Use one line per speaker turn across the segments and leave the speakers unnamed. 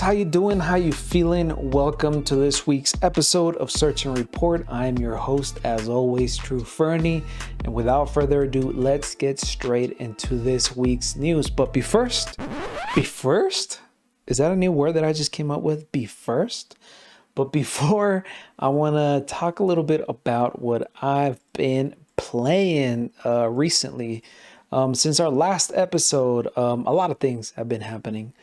how you doing? How you feeling? Welcome to this week's episode of Search and Report. I'm your host, as always, True Fernie. And without further ado, let's get straight into this week's news. But be first? Is that a new word that I just came up with? Be first? But before, I want to talk a little bit about what I've been playing recently. Since our last episode, a lot of things have been happening.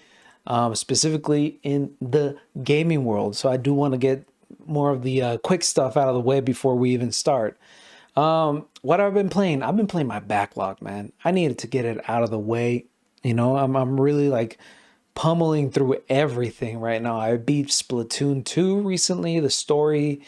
Specifically in the gaming world. So I do want to get more of the quick stuff out of the way before we even start. What I've been playing my backlog, man. I needed to get it out of the way. You know, I'm really like pummeling through everything right now. I beat Splatoon 2 recently. The story,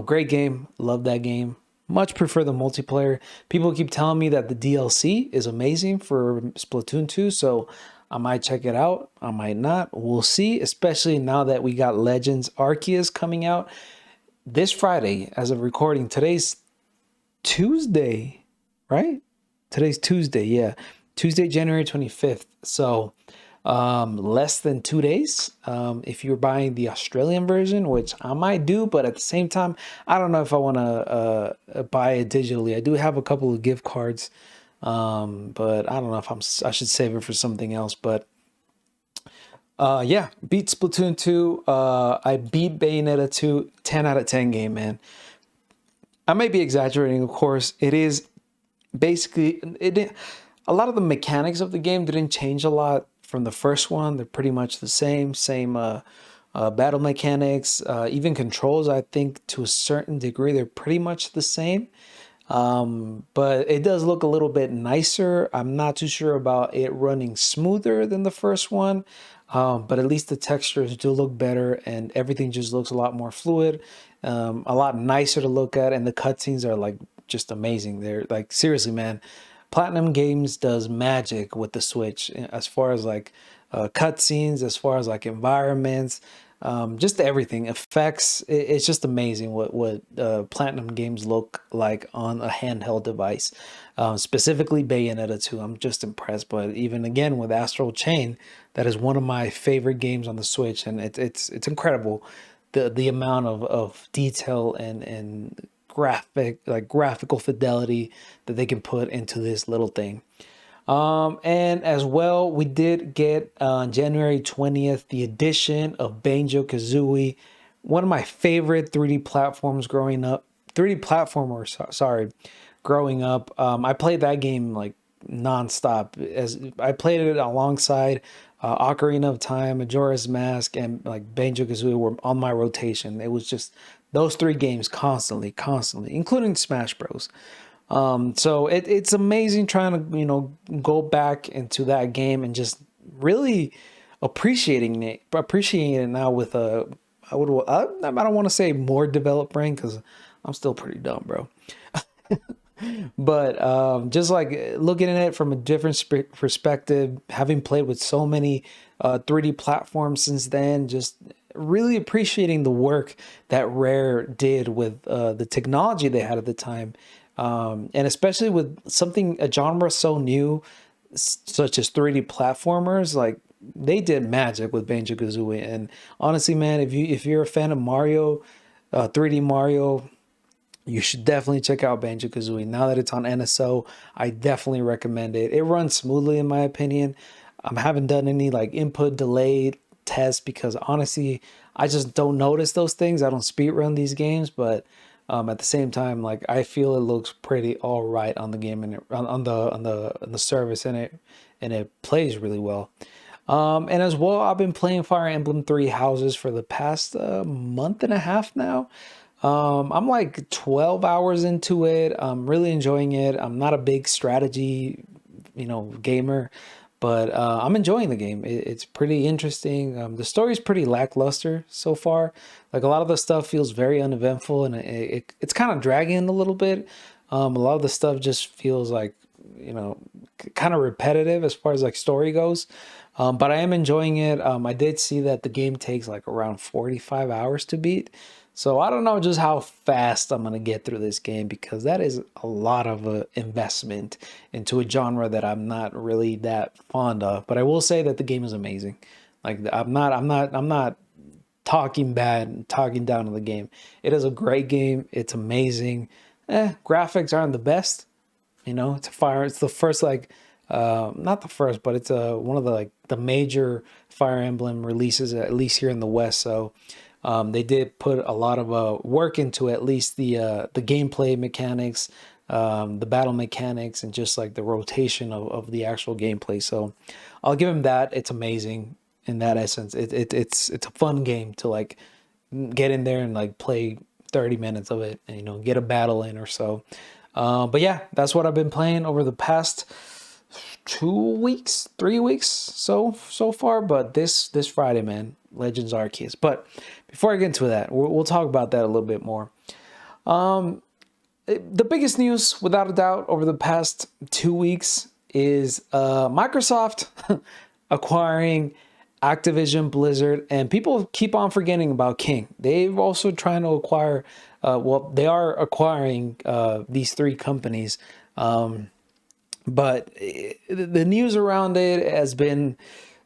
great game. Love that game. Much prefer the multiplayer. People keep telling me that the DLC is amazing for Splatoon 2, so I might check it out. I might not. We'll see, especially now that we got Legends Arceus coming out this Friday as of recording. Today's Tuesday, right? Today's Tuesday, yeah. Tuesday, January 25th. So less than 2 days. If you're buying the Australian version, which I might do, but at the same time, I don't know if I want to buy it digitally. I do have a couple of gift cards. But I don't know if I should save it for something else. But yeah, beat Splatoon 2. I beat Bayonetta 2. 10 out of 10 game, man. I may be exaggerating, of course. It is basically a lot of the mechanics of the game didn't change a lot from the first one. They're pretty much the same battle mechanics, even controls. I think to a certain degree they're pretty much the same. But it does look a little bit nicer. I'm not too sure about it running smoother than the first one. But at least the textures do look better and everything just looks a lot more fluid, a lot nicer to look at. And the cutscenes are like just amazing. They're like, seriously, man, Platinum Games does magic with the Switch as far as like, cutscenes, as far as like environments, just everything, effects. It's just amazing what Platinum Games look like on a handheld device, specifically Bayonetta 2. I'm just impressed. But even again with Astral Chain, that is one of my favorite games on the Switch, and it's incredible the amount of detail and graphical fidelity that they can put into this little thing. And as well, we did get on January 20th the addition of Banjo-Kazooie, one of my favorite 3D platformers growing up. 3D platformers, sorry, growing up. I played that game like nonstop. As I played it alongside Ocarina of Time, Majora's Mask, and like Banjo-Kazooie were on my rotation. It was just those three games constantly, including Smash Bros. So it's amazing trying to, go back into that game and just really appreciating it now with I don't want to say more developed brain because I'm still pretty dumb, bro. But just like looking at it from a different perspective, having played with so many 3D platforms since then, just really appreciating the work that Rare did with the technology they had at the time. And especially with a genre so new, such as 3D platformers, like they did magic with Banjo-Kazooie. And honestly, man, if you're a fan of Mario, 3D Mario, you should definitely check out Banjo-Kazooie. Now that it's on NSO, I definitely recommend it. It runs smoothly in my opinion. I haven't done any like input delay tests because honestly, I just don't notice those things. I don't speedrun these games, but at the same time, like I feel it looks pretty all right on the game and on the service, and it plays really well. And as well, I've been playing Fire Emblem Three Houses for the past month and a half now. I'm like 12 hours into it. I'm really enjoying it. I'm not a big strategy, gamer, but I'm enjoying the game. It's pretty interesting. The story's pretty lackluster so far. Like a lot of the stuff feels very uneventful, and it's kind of dragging a little bit. A lot of the stuff just feels like, kind of repetitive as far as like story goes. But I am enjoying it. I did see that the game takes like around 45 hours to beat. So I don't know just how fast I'm going to get through this game, because that is a lot of investment into a genre that I'm not really that fond of. But I will say that the game is amazing. Like I'm not talking bad and talking down on the game. It is a great game. It's amazing. Graphics aren't the best. It's the first, like, not the first, but it's one of the, like, the major Fire Emblem releases, at least here in the West. So they did put a lot of work into at least the gameplay mechanics, the battle mechanics, and just like the rotation of the actual gameplay. So I'll give him that. It's amazing in that essence. It's a fun game to, like, get in there and, like, play 30 minutes of it and get a battle in or so. But yeah, that's what I've been playing over the past 2 weeks, 3 weeks so far. But this Friday, man, Legends Arceus. But before I get into that, we'll talk about that a little bit more. The biggest news, without a doubt, over the past 2 weeks is Microsoft acquiring Activision-Blizzard, and people keep on forgetting about King. They've also trying to acquire, they are acquiring these three companies, but the news around it has been,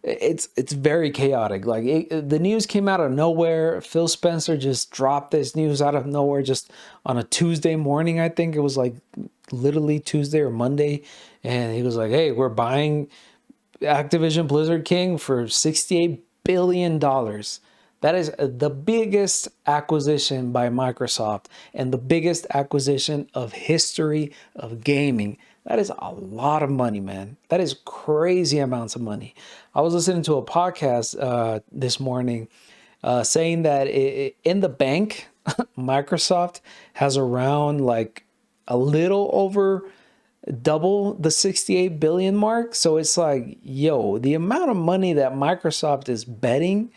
it's very chaotic. Like, the news came out of nowhere. Phil Spencer just dropped this news out of nowhere, just on a Tuesday morning. I think it was like literally Tuesday or Monday, and he was like, "Hey, we're buying Activision Blizzard, King, for $68 billion. That is the biggest acquisition by Microsoft and the biggest acquisition of history of gaming. That is a lot of money, man. That is crazy amounts of money. I was listening to a podcast this morning saying that in the bank, Microsoft has around, like, a little over double the 68 billion mark. So it's like, yo, the amount of money that Microsoft is betting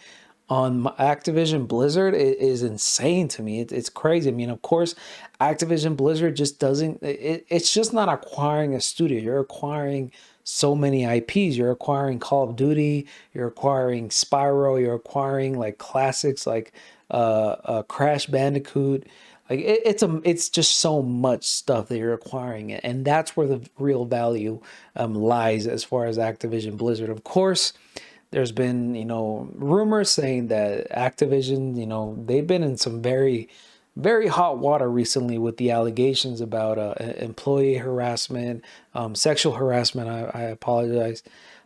on Activision Blizzard is insane to me. It's crazy. I mean, of course, Activision Blizzard just doesn't, it's just not acquiring a studio. You're acquiring so many IPs. You're acquiring Call of Duty, you're acquiring Spyro, you're acquiring, like, classics like Crash Bandicoot. Like, it's just so much stuff that you're acquiring, and that's where the real value lies as far as Activision Blizzard. Of course, there's been, rumors saying that Activision, they've been in some very, very hot water recently with the allegations about employee harassment, sexual harassment, I apologize,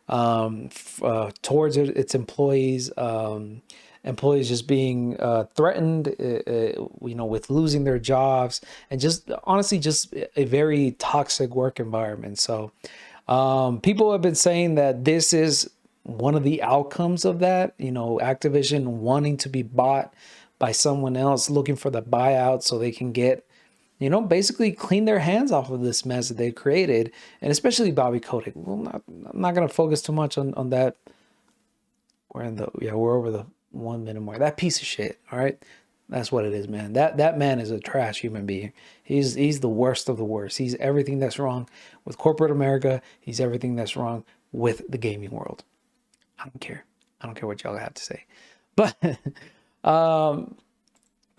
towards its employees, employees just being threatened, with losing their jobs, and just honestly, just a very toxic work environment. So people have been saying that this is one of the outcomes of that, Activision wanting to be bought by someone else, looking for the buyout so they can get, basically clean their hands off of this mess that they created, and especially Bobby Kotick. I'm not going to focus too much on that. We're over the 1 minute mark. That piece of shit. All right. That's what it is, man. That man is a trash human being. He's the worst of the worst. He's everything that's wrong with corporate America. He's everything that's wrong with the gaming world. I don't care. I don't care what y'all have to say. But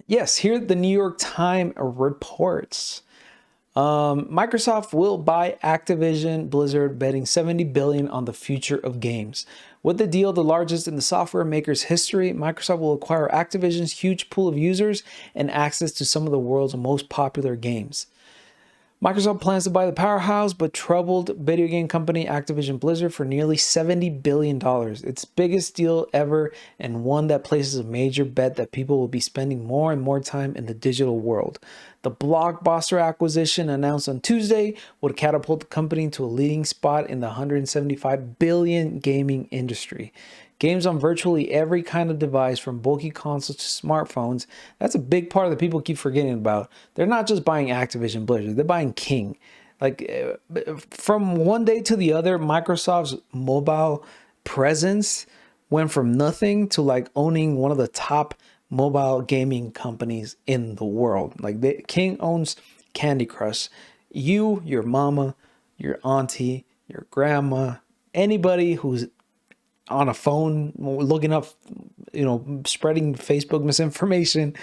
yes, here the New York Times reports. Microsoft will buy Activision Blizzard, betting $70 billion on the future of games. With the deal, the largest in the software maker's history, Microsoft will acquire Activision's huge pool of users and access to some of the world's most popular games. Microsoft plans to buy the powerhouse but troubled video game company Activision Blizzard for nearly $70 billion. Its biggest deal ever, and one that places a major bet that people will be spending more and more time in the digital world. The blockbuster acquisition, announced on Tuesday, would catapult the company to a leading spot in the $175 billion gaming industry. Games on virtually every kind of device, from bulky consoles to smartphones. That's a big part that people keep forgetting about. They're not just buying Activision Blizzard, they're buying King. Like, from one day to the other, Microsoft's mobile presence went from nothing to, like, owning one of the top mobile gaming companies in the world. Like, King owns Candy Crush. You, your mama, your auntie, your grandma, anybody who's on a phone looking up, spreading Facebook misinformation,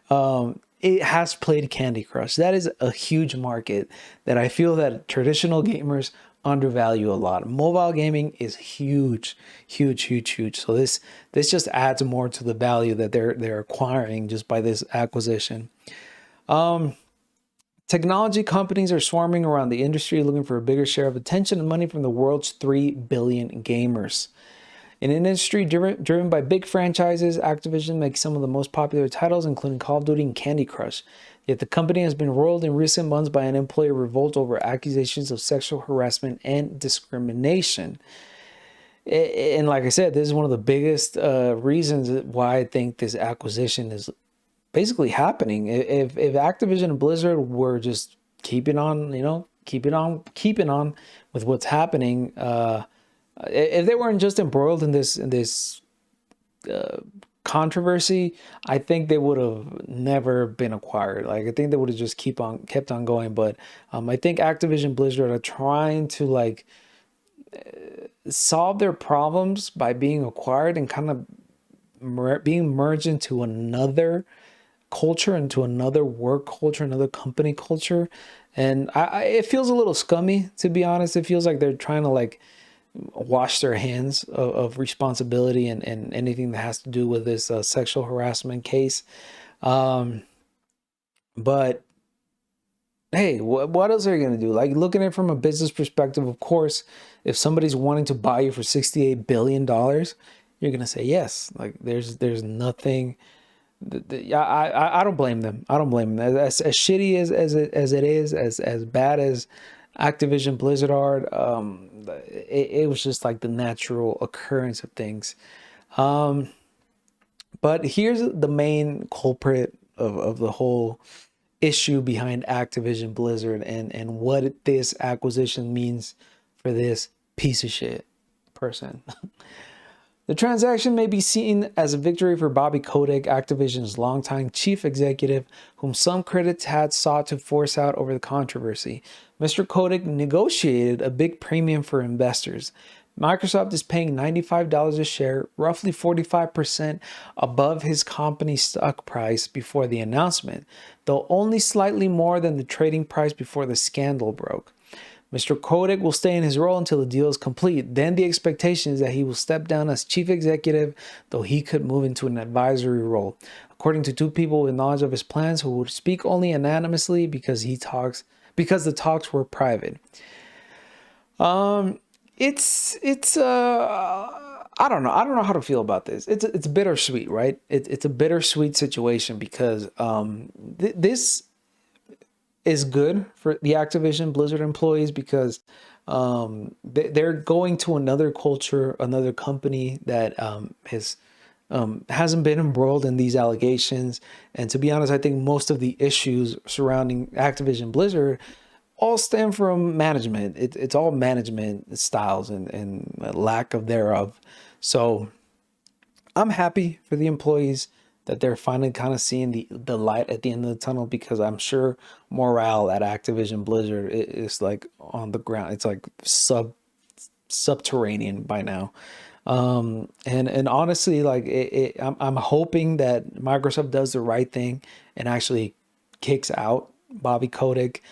it has played Candy Crush. That is a huge market that I feel that traditional gamers undervalue a lot. Mobile gaming is huge, huge, huge, huge. So this just adds more to the value that they're acquiring just by this acquisition. Technology companies are swarming around the industry looking for a bigger share of attention and money from the world's 3 billion gamers. In an industry driven by big franchises, Activision makes some of the most popular titles, including Call of Duty and Candy Crush. Yet the company has been roiled in recent months by an employee revolt over accusations of sexual harassment and discrimination. And like I said, this is one of the biggest reasons why I think this acquisition is basically happening. If Activision and Blizzard were just keeping on with what's happening, if they weren't just embroiled in this controversy, I think they would have never been acquired. Like, I think they would have just kept on going. But I think Activision Blizzard are trying to like solve their problems by being acquired and kind of being merged into another culture, into another work culture, another company culture. And it feels a little scummy, to be honest. It feels like they're trying to like wash their hands of responsibility and anything that has to do with this sexual harassment case. But hey, what else are you going to do? Like, looking at it from a business perspective, of course, if somebody's wanting to buy you for $68 billion, you're going to say yes. Like, there's nothing. I don't blame them. I don't blame them. As shitty as it is, as bad as Activision Blizzard are, it was just like the natural occurrence of things. But here's the main culprit of the whole issue behind Activision Blizzard and what this acquisition means for this piece of shit person. The transaction may be seen as a victory for Bobby Kotick, Activision's longtime chief executive, whom some critics had sought to force out over the controversy. Mr. Kotick negotiated a big premium for investors. Microsoft is paying $95 a share, roughly 45% above his company's stock price before the announcement, though only slightly more than the trading price before the scandal broke. Mr. Kotick will stay in his role until the deal is complete. Then the expectation is that he will step down as chief executive, though he could move into an advisory role. According to two people with knowledge of his plans who would speak only anonymously because the talks were private. It's I don't know. I don't know how to feel about this. It's bittersweet, right? It's a bittersweet situation because this is good for the Activision Blizzard employees because they're going to another culture, another company that hasn't been embroiled in these allegations. And to be honest, I think most of the issues surrounding Activision Blizzard all stem from management. It's all management styles and lack of thereof. So I'm happy for the employees that they're finally kind of seeing the light at the end of the tunnel, because I'm sure morale at Activision Blizzard is like on the ground. It's like subterranean by now. And honestly, like I'm hoping that Microsoft does the right thing and actually kicks out Bobby Kotick,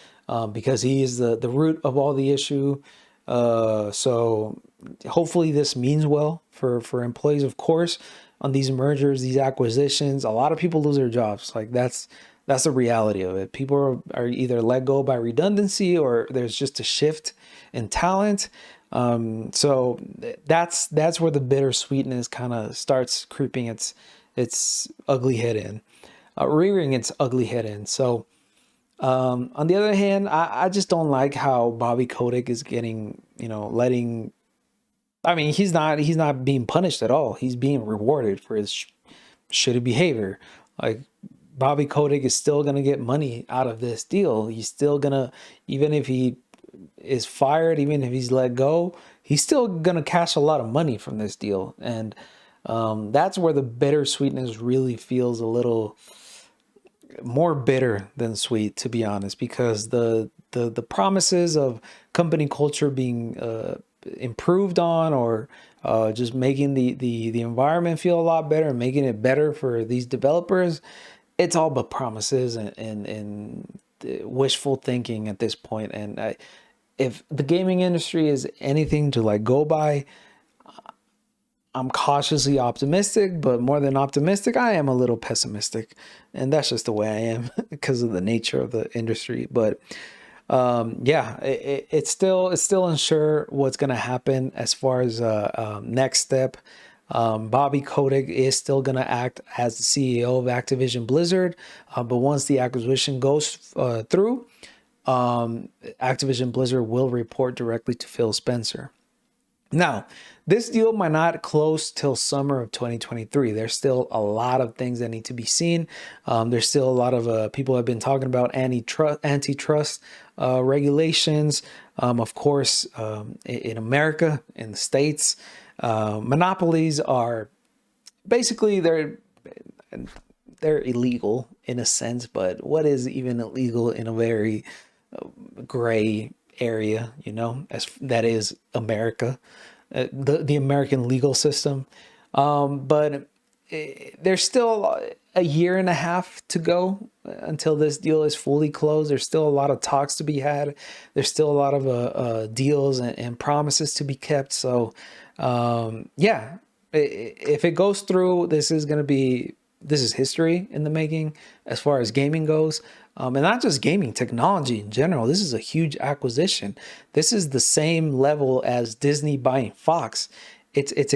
because he is the root of all the issue. So hopefully this means well for employees. Of course, on these mergers, these acquisitions, a lot of people lose their jobs. Like that's the reality of it. People are either let go by redundancy or there's just a shift in talent. So that's where the bittersweetness kind of starts creeping its ugly head in, rearing its ugly head in. So on the other hand, I just don't like how Bobby Kotick is getting, I mean, he's not being punished at all. He's being rewarded for his shitty behavior. Like, Bobby Kotick is still going to get money out of this deal. He's still going to, even if he is fired, even if he's let go, he's still going to cash a lot of money from this deal. And that's where the bittersweetness really feels a little more bitter than sweet, to be honest, because the promises of company culture being improved on, or just making the environment feel a lot better and making it better for these developers, it's all but promises and wishful thinking at this point. And if the gaming industry is anything to like go by, I'm cautiously optimistic, but more than optimistic, I am a little pessimistic, and that's just the way I am because of the nature of the industry. But yeah, it's still unsure what's going to happen as far as next step. Bobby Kotick is still going to act as the CEO of Activision-Blizzard, but once the acquisition goes through, Activision-Blizzard will report directly to Phil Spencer. Now, this deal might not close till summer of 2023. There's still a lot of things that need to be seen. There's still a lot of people have been talking about antitrust regulations. Of course, in America, in the States, monopolies are basically they're illegal in a sense, but what is even illegal in a very gray area, as that is America, the American legal system. But there's still a year and a half to go until this deal is fully closed. There's still a lot of talks to be had. There's still a lot of deals and promises to be kept. So yeah, if it goes through, this is history in the making as far as gaming goes. And not just gaming, technology in general. This is a huge acquisition. This is the same level as Disney buying Fox. It's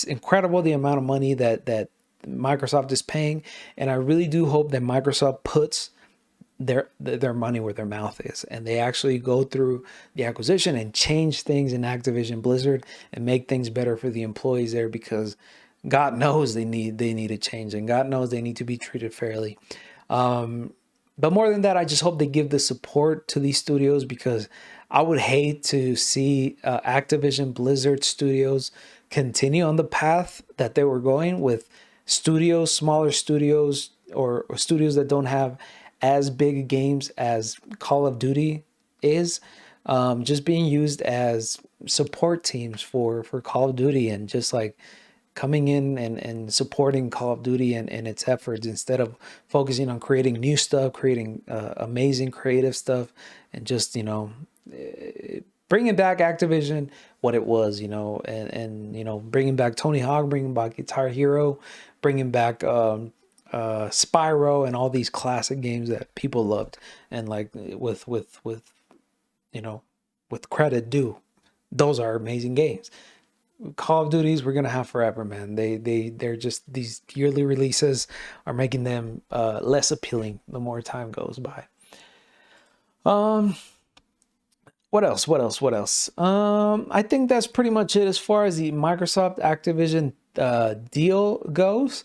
incredible the amount of money that Microsoft is paying, and I really do hope that Microsoft puts their money where their mouth is, and they actually go through the acquisition and change things in Activision Blizzard and make things better for the employees there, because God knows they need a change, and God knows they need to be treated fairly. But more than that, I just hope they give the support to these studios, because I would hate to see Activision Blizzard studios continue on the path that they were going with smaller studios, or studios that don't have as big games as Call of Duty is, just being used as support teams for Call of Duty, and just like coming in and supporting Call of Duty and its efforts, instead of focusing on creating new stuff, creating amazing creative stuff, and just, bringing back Activision what it was, and bringing back Tony Hawk, bringing back Guitar Hero, bringing back Spyro, and all these classic games that people loved, and like with credit due, those are amazing games. Call of Duties we're gonna have forever, man. They're just, these yearly releases are making them less appealing the more time goes by. What else? I think that's pretty much it as far as the Microsoft Activision deal goes.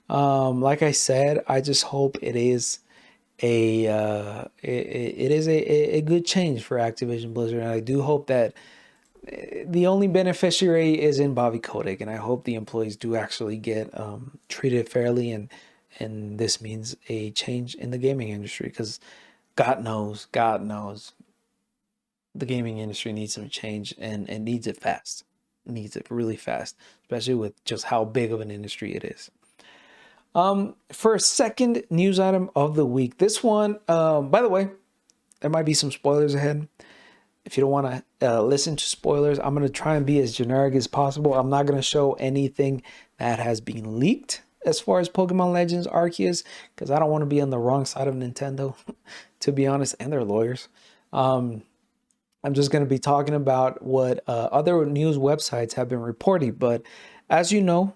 Like I said, I just hope it is a good change for Activision Blizzard, and I do hope that the only beneficiary is in Bobby Kotick, and I hope the employees do actually get treated fairly, and this means a change in the gaming industry, because God knows the gaming industry needs some change, and needs it fast. Needs it really fast, especially with just how big of an industry it is. For a second news item of the week, this one, by the way, there might be some spoilers ahead. If you don't want to listen to spoilers, I'm going to try and be as generic as possible. I'm not going to show anything that has been leaked as far as Pokémon Legends Arceus, because I don't want to be on the wrong side of Nintendo, to be honest, and their lawyers. I'm just going to be talking about what other news websites have been reporting. But as you know,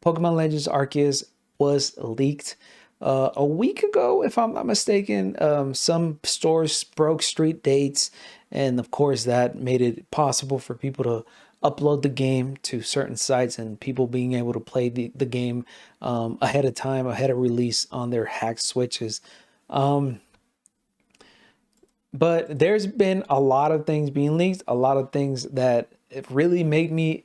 Pokémon Legends Arceus was leaked a week ago, if I'm not mistaken. Some stores broke street dates, and of course that made it possible for people to upload the game to certain sites, and people being able to play the game ahead of time, ahead of release on their hacked switches. But there's been a lot of things being leaked, a lot of things that really made me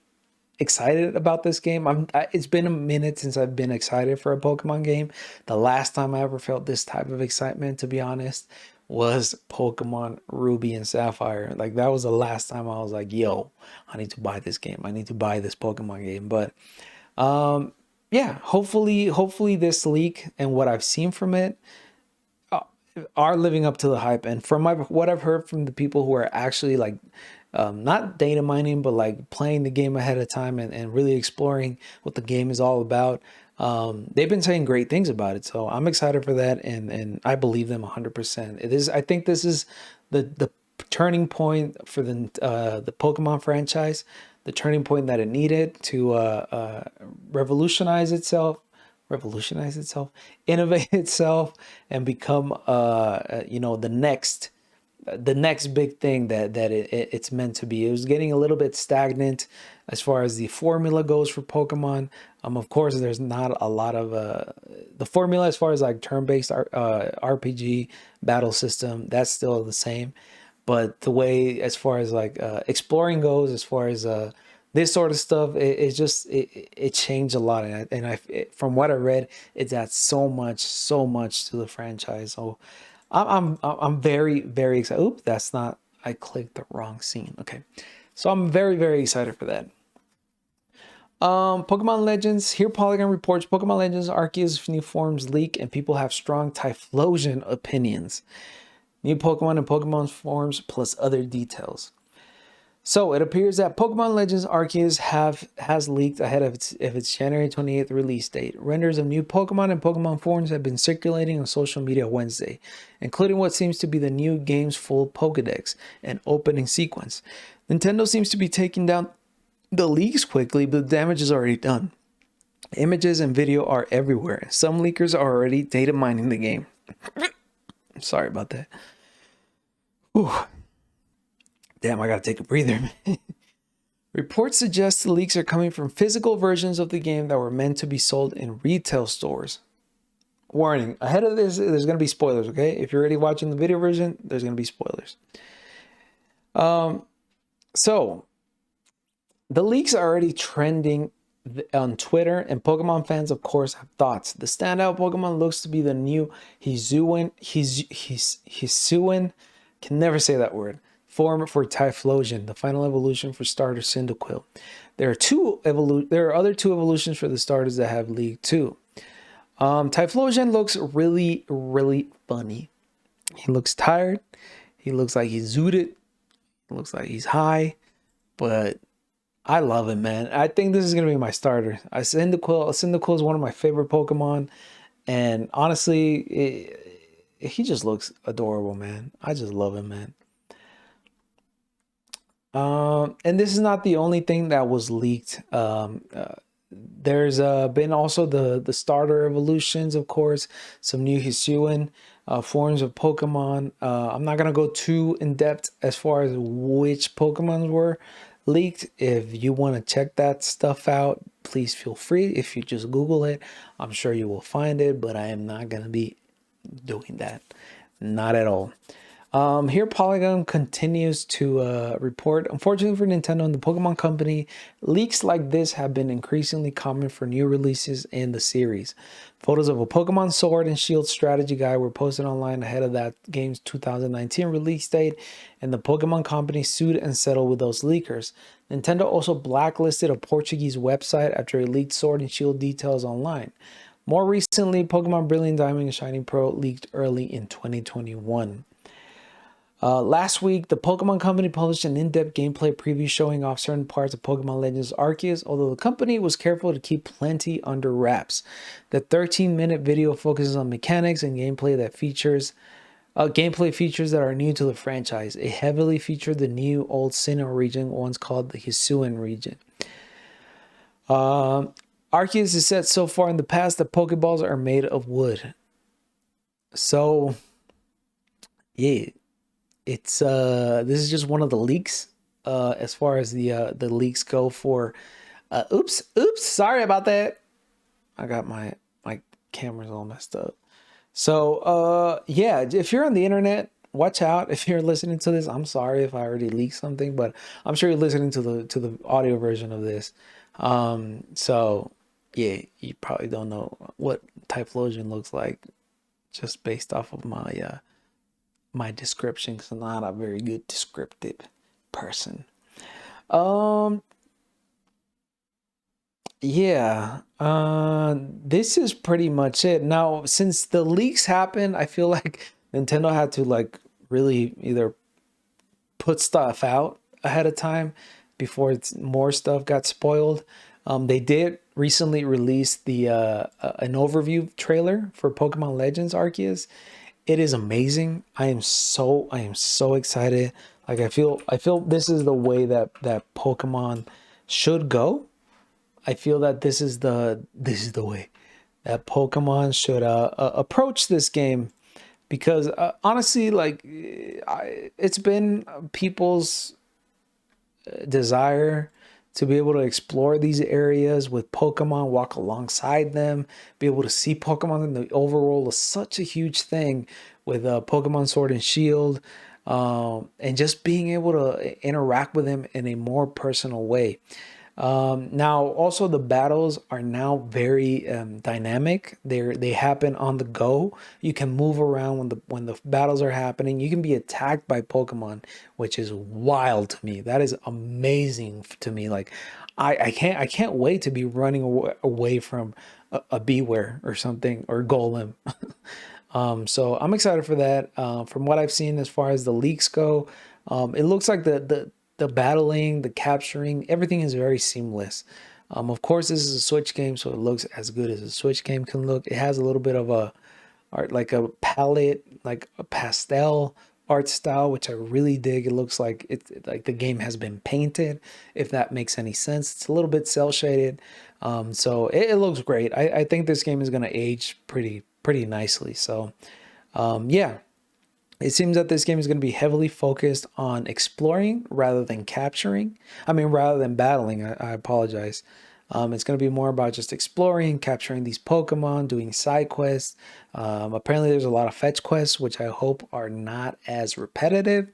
excited about this game. It's been a minute since I've been excited for a Pokemon game. The last time I ever felt this type of excitement, to be honest, was Pokemon Ruby and Sapphire. Like, that was the last time I was like, yo, I need to buy this game. I need to buy this Pokemon game. But yeah, hopefully this leak and what I've seen from it are living up to the hype. And from what I've heard from the people who are actually like not data mining, but like playing the game ahead of time and really exploring what the game is all about, they've been saying great things about it. So I'm excited for that, and I believe them 100%. It is. I think this is the turning point for the Pokemon franchise, the turning point that it needed to revolutionize itself, innovate itself, and become the next big thing that it's meant to be. It was getting a little bit stagnant as far as the formula goes for Pokemon. Of course, there's not a lot of the formula as far as like turn-based RPG battle system. That's still the same, but the way as far as like exploring goes, as far as this sort of stuff, it changed a lot, from what I read, it's adds so much to the franchise. So I'm very, very excited. Oop, that's not. I clicked the wrong scene. Okay, so I'm very, very excited for that. Pokemon Legends. Here, Polygon reports Pokemon Legends Arceus new forms leak, and people have strong Typhlosion opinions. New Pokemon and Pokemon forms plus other details. So it appears that Pokemon Legends Arceus has leaked ahead of its January 28th release date. Renders of new Pokemon and Pokemon forms have been circulating on social media Wednesday, including what seems to be the new game's full Pokédex and opening sequence. Nintendo seems to be taking down the leaks quickly, but the damage is already done. Images and video are everywhere. Some leakers are already data mining the game. Sorry about that. Whew. Damn, I gotta take a breather. Reports suggest the leaks are coming from physical versions of the game that were meant to be sold in retail stores. Warning, ahead of this, there's gonna be spoilers, okay? If you're already watching the video version, there's gonna be spoilers. So, the leaks are already trending on Twitter, and Pokemon fans, of course, have thoughts. The standout Pokemon looks to be the new Hisuian, can never say that word, form for Typhlosion, the final evolution for starter Cyndaquil. There are other two evolutions for the starters that have leaked too. Typhlosion looks really, really funny. He looks tired. He looks like he's zooted. He looks like he's high, but I love him, man. I think this is gonna be my starter. Cyndaquil is one of my favorite Pokemon, and honestly, he just looks adorable, man. I just love him, man. And this is not the only thing that was leaked. There's been also the starter evolutions, of course, some new Hisuian forms of Pokemon. I'm not gonna go too in depth as far as which Pokemon were leaked. If you want to check that stuff out, please feel free. If you just Google it, I'm sure you will find it, but I am not gonna be doing that, not at all. Here Polygon continues to report, unfortunately for Nintendo and the Pokemon Company, leaks like this have been increasingly common for new releases in the series. Photos of a Pokemon Sword and Shield strategy guide were posted online ahead of that game's 2019 release date, and the Pokemon Company sued and settled with those leakers. Nintendo also blacklisted a Portuguese website after it leaked Sword and Shield details online. More recently, Pokemon Brilliant Diamond and Shining Pearl leaked early in 2021. Last week, the Pokemon Company published an in-depth gameplay preview showing off certain parts of Pokemon Legends Arceus, although the company was careful to keep plenty under wraps. The 13-minute video focuses on mechanics and gameplay features that are new to the franchise. It heavily featured the new old Sinnoh region, once called the Hisuian region. Arceus is said so far in the past that Pokeballs are made of wood. So, yeah. It's this is just one of the leaks as far as the leaks go for oops, sorry about that. I got my camera's all messed up. So yeah, if you're on the internet, watch out. If you're listening to this, I'm sorry if I already leaked something, but I'm sure you're listening to the audio version of this. So yeah, you probably don't know what Typhlosion looks like just based off of my description, because I'm not a very good descriptive person. Yeah, this is pretty much it. Now, since the leaks happened, I feel like Nintendo had to like really either put stuff out ahead of time before more stuff got spoiled. They did recently release the an overview trailer for Pokemon Legends Arceus. It is amazing. I am so excited. Like I feel this is the way that Pokemon should go. I feel that this is the way that Pokemon should approach this game, because honestly, like it's been people's desire to be able to explore these areas with Pokemon, walk alongside them, be able to see Pokemon in the overworld is such a huge thing with Pokemon Sword and Shield, and just being able to interact with them in a more personal way. Now, also the battles are now very dynamic. They happen on the go. You can move around when the battles are happening. You can be attacked by Pokemon, which is wild to me. That is amazing to me. Like, I can't wait to be running away from a Beware or something, or Golem. So I'm excited for that. From what I've seen as far as the leaks go, it looks like the battling, the capturing, everything is very seamless. Of course, this is a Switch game, so it looks as good as a Switch game can look. It has a little bit of a art, like a palette, like a pastel art style, which I really dig. It looks like it's like the game has been painted, if that makes any sense. It's a little bit cel shaded, so it looks great. I think this game is gonna age pretty nicely. So, yeah. It seems that this game is going to be heavily focused on exploring rather than capturing. I mean, rather than battling. I apologize. It's going to be more about just exploring, capturing these Pokemon, doing side quests. Apparently, there's a lot of fetch quests, which I hope are not as repetitive,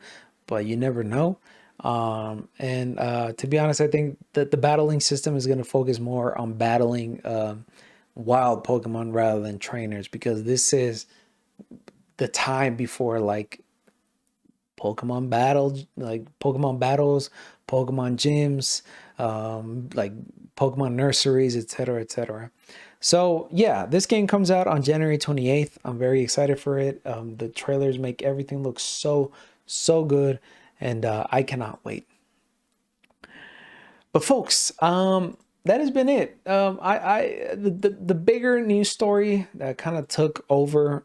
but you never know. And to be honest, I think that the battling system is going to focus more on battling wild Pokemon rather than trainers, because this is the time before like Pokemon battles, Pokemon gyms, like Pokemon nurseries, etc., etc. So yeah, this game comes out on January 28th. I'm very excited for it. The trailers make everything look so good, and I cannot wait. But folks, that has been it. The bigger news story that kind of took over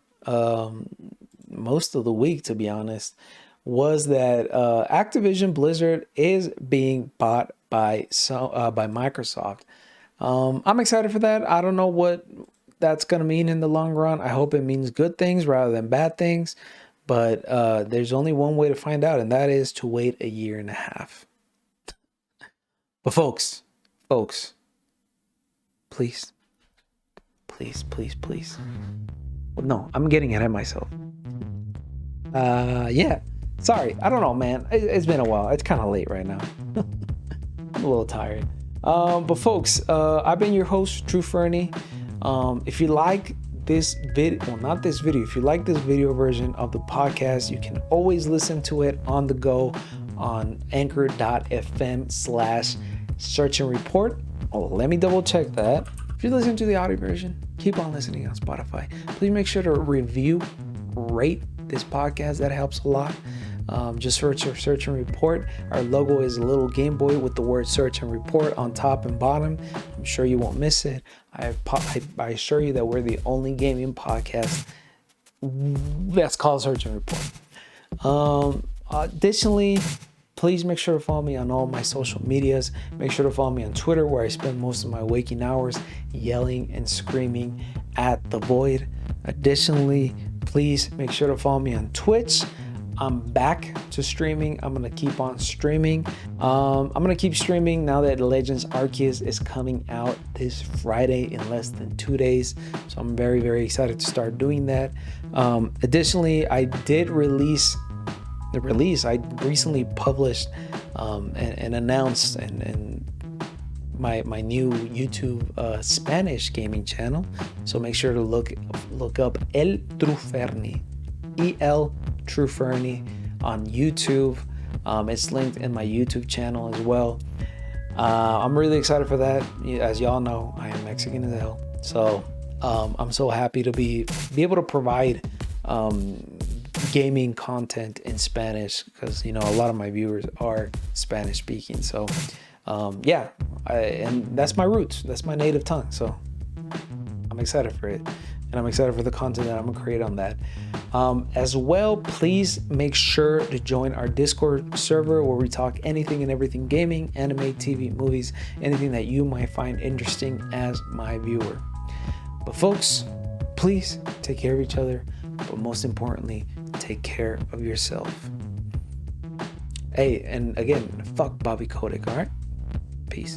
most of the week, to be honest, was that Activision-Blizzard is being bought by Microsoft. I'm excited for that. I don't know what that's going to mean in the long run. I hope it means good things rather than bad things. But there's only one way to find out, and that is to wait a year and a half. But folks, please. Well, no, I'm getting ahead of myself. Yeah. Sorry. I don't know, man. It's been a while. It's kind of late right now. I'm a little tired. But folks, I've been your host, True Fernie. If you like this video, well, not this video, if you like this video version of the podcast, you can always listen to it on the go on anchor.fm/search and report. Oh, let me double check that. If you listen to the audio version, keep on listening on Spotify. Please make sure to review, rate this podcast. That helps a lot. Just search and report. Our logo is a little Game Boy with the word search and report on top and bottom. I'm sure you won't miss it. I assure you that we're the only gaming podcast that's called Search and Report. Additionally, please make sure to follow me on all my social medias. Make sure to follow me on Twitter, where I spend most of my waking hours yelling and screaming at the void. Additionally, please make sure to follow me on Twitch. I'm back to streaming. I'm going to keep on streaming. I'm going to keep streaming now that Legends Arceus is coming out this Friday in less than 2 days. So I'm very, very excited to start doing that. Additionally, I recently published and announced and my new YouTube Spanish gaming channel. So make sure to look up El Truferni, EL Truferni on YouTube. It's linked in my YouTube channel as well. I'm really excited for that. As y'all know, I am Mexican as hell. So I'm so happy to be able to provide gaming content in Spanish, because you know a lot of my viewers are Spanish speaking. So and that's my roots, that's my native tongue. So I'm excited for it, and I'm excited for the content that I'm gonna create on that. As well, please make sure to join our Discord server where we talk anything and everything gaming, anime, TV, movies, anything that you might find interesting as my viewer. But folks, please take care of each other, but most importantly, take care of yourself. Hey, and again, fuck Bobby Kotick, all right? Peace.